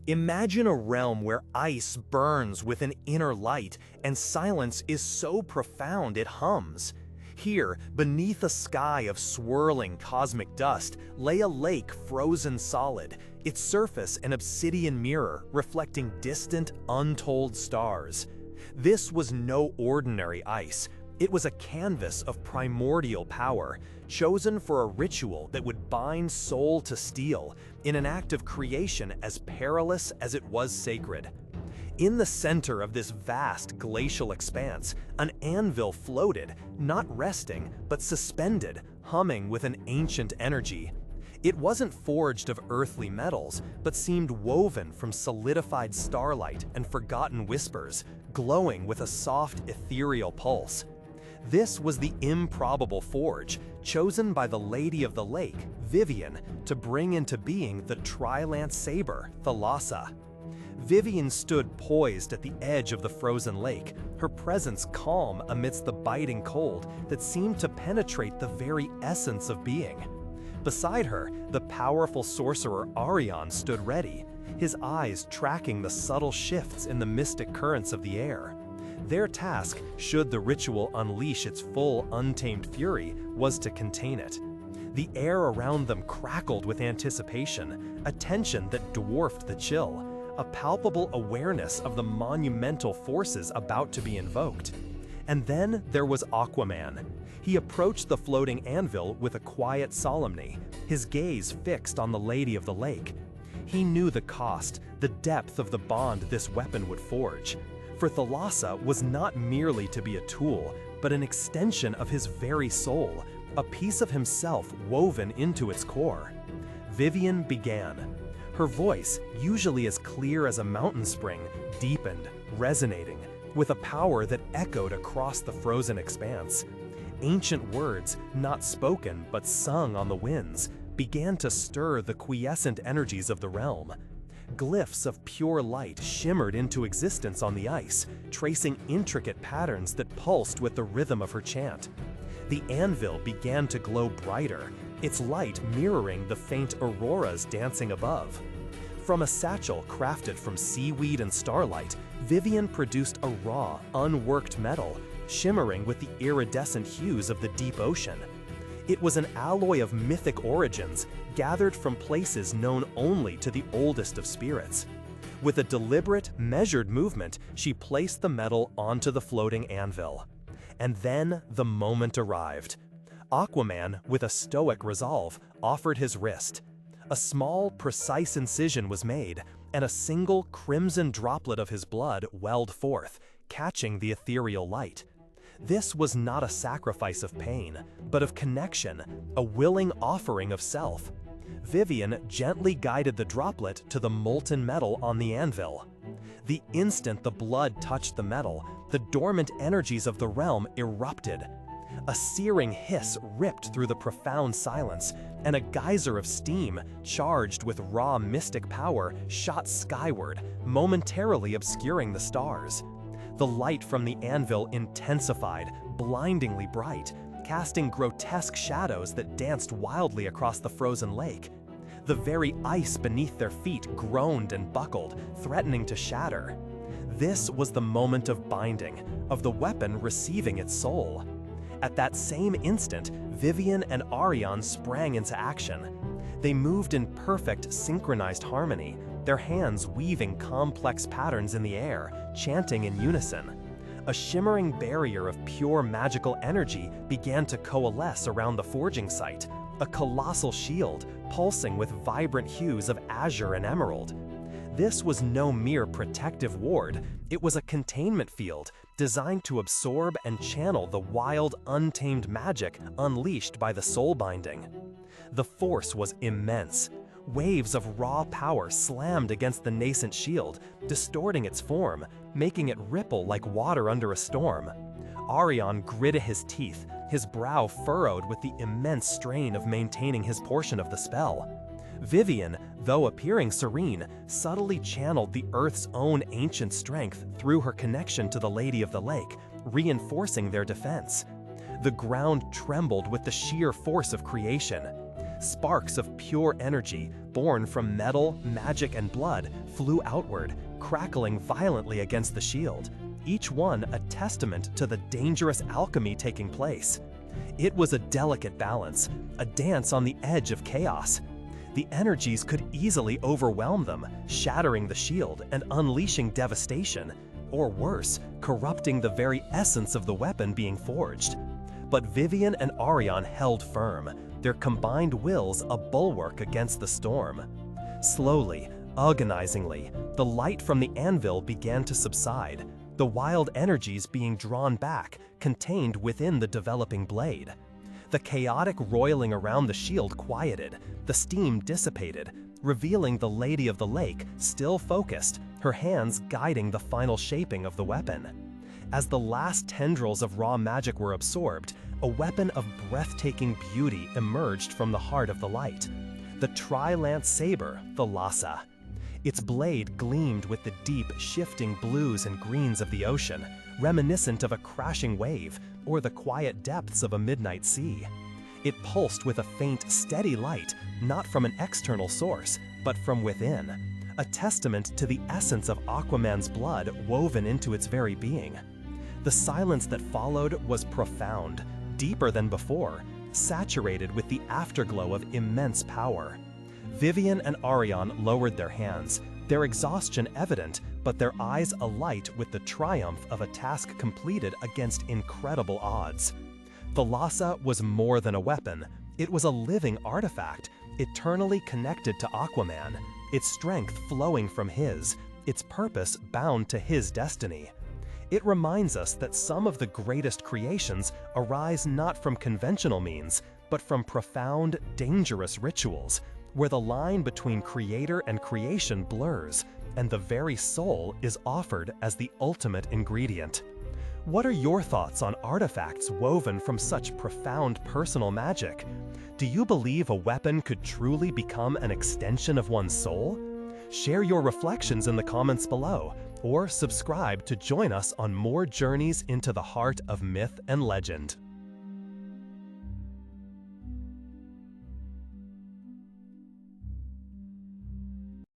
Imagine a realm where ice burns with an inner light and silence is so profound it hums. Here, beneath a sky of swirling cosmic dust, lay a lake frozen solid, its surface an obsidian mirror reflecting distant, untold stars. This was no ordinary ice. It was a canvas of primordial power, chosen for a ritual that would bind soul to steel, in an act of creation as perilous as it was sacred. In the center of this vast glacial expanse, an anvil floated, not resting, but suspended, humming with an ancient energy. It wasn't forged of earthly metals, but seemed woven from solidified starlight and forgotten whispers, glowing with a soft, ethereal pulse. This was the improbable forge, chosen by the Lady of the Lake, Vivian, to bring into being the Trilance saber, Thalassa. Vivian stood poised at the edge of the frozen lake, her presence calm amidst the biting cold that seemed to penetrate the very essence of being. Beside her, the powerful sorcerer Arion stood ready, his eyes tracking the subtle shifts in the mystic currents of the air. Their task, should the ritual unleash its full, untamed fury, was to contain it. The air around them crackled with anticipation, a tension that dwarfed the chill, a palpable awareness of the monumental forces about to be invoked. And then there was Aquaman. He approached the floating anvil with a quiet solemnity, his gaze fixed on the Lady of the Lake. He knew the cost, the depth of the bond this weapon would forge. For Thalassa was not merely to be a tool, but an extension of his very soul, a piece of himself woven into its core. Vivian began. Her voice, usually as clear as a mountain spring, deepened, resonating, with a power that echoed across the frozen expanse. Ancient words, not spoken but sung on the winds, began to stir the quiescent energies of the realm. Glyphs of pure light shimmered into existence on the ice, tracing intricate patterns that pulsed with the rhythm of her chant. The anvil began to glow brighter, its light mirroring the faint auroras dancing above. From a satchel crafted from seaweed and starlight, Vivian produced a raw, unworked metal, shimmering with the iridescent hues of the deep ocean. It was an alloy of mythic origins, gathered from places known only to the oldest of spirits. With a deliberate, measured movement, she placed the metal onto the floating anvil. And then the moment arrived. Aquaman, with a stoic resolve, offered his wrist. A small, precise incision was made, and a single crimson droplet of his blood welled forth, catching the ethereal light. This was not a sacrifice of pain, but of connection, a willing offering of self. Vivian gently guided the droplet to the molten metal on the anvil. The instant the blood touched the metal, the dormant energies of the realm erupted. A searing hiss ripped through the profound silence, and a geyser of steam, charged with raw mystic power, shot skyward, momentarily obscuring the stars. The light from the anvil intensified, blindingly bright, casting grotesque shadows that danced wildly across the frozen lake. The very ice beneath their feet groaned and buckled, threatening to shatter. This was the moment of binding, of the weapon receiving its soul. At that same instant, Vivian and Arion sprang into action. They moved in perfect, synchronized harmony, their hands weaving complex patterns in the air, chanting in unison. A shimmering barrier of pure magical energy began to coalesce around the forging site, a colossal shield pulsing with vibrant hues of azure and emerald. This was no mere protective ward, it was a containment field designed to absorb and channel the wild, untamed magic unleashed by the soul binding. The force was immense. Waves of raw power slammed against the nascent shield, distorting its form, making it ripple like water under a storm. Arion gritted his teeth, his brow furrowed with the immense strain of maintaining his portion of the spell. Vivian, though appearing serene, subtly channeled the Earth's own ancient strength through her connection to the Lady of the Lake, reinforcing their defense. The ground trembled with the sheer force of creation. Sparks of pure energy, born from metal, magic, and blood, flew outward, crackling violently against the shield, each one a testament to the dangerous alchemy taking place. It was a delicate balance, a dance on the edge of chaos. The energies could easily overwhelm them, shattering the shield and unleashing devastation, or worse, corrupting the very essence of the weapon being forged. But Vivian and Arion held firm, their combined wills a bulwark against the storm. Slowly, agonizingly, the light from the anvil began to subside, the wild energies being drawn back, contained within the developing blade. The chaotic roiling around the shield quieted, the steam dissipated, revealing the Lady of the Lake still focused, her hands guiding the final shaping of the weapon. As the last tendrils of raw magic were absorbed, a weapon of breathtaking beauty emerged from the heart of the light. The Trilance saber, the Lhasa. Its blade gleamed with the deep, shifting blues and greens of the ocean, reminiscent of a crashing wave or the quiet depths of a midnight sea. It pulsed with a faint, steady light, not from an external source, but from within, a testament to the essence of Aquaman's blood woven into its very being. The silence that followed was profound, deeper than before, saturated with the afterglow of immense power. Vivian and Arion lowered their hands, their exhaustion evident, but their eyes alight with the triumph of a task completed against incredible odds. The Lhasa was more than a weapon. It was a living artifact, eternally connected to Aquaman, its strength flowing from his, its purpose bound to his destiny. It reminds us that some of the greatest creations arise not from conventional means, but from profound, dangerous rituals, where the line between creator and creation blurs, and the very soul is offered as the ultimate ingredient. What are your thoughts on artifacts woven from such profound personal magic? Do you believe a weapon could truly become an extension of one's soul? Share your reflections in the comments below, or subscribe to join us on more journeys into the heart of myth and legend.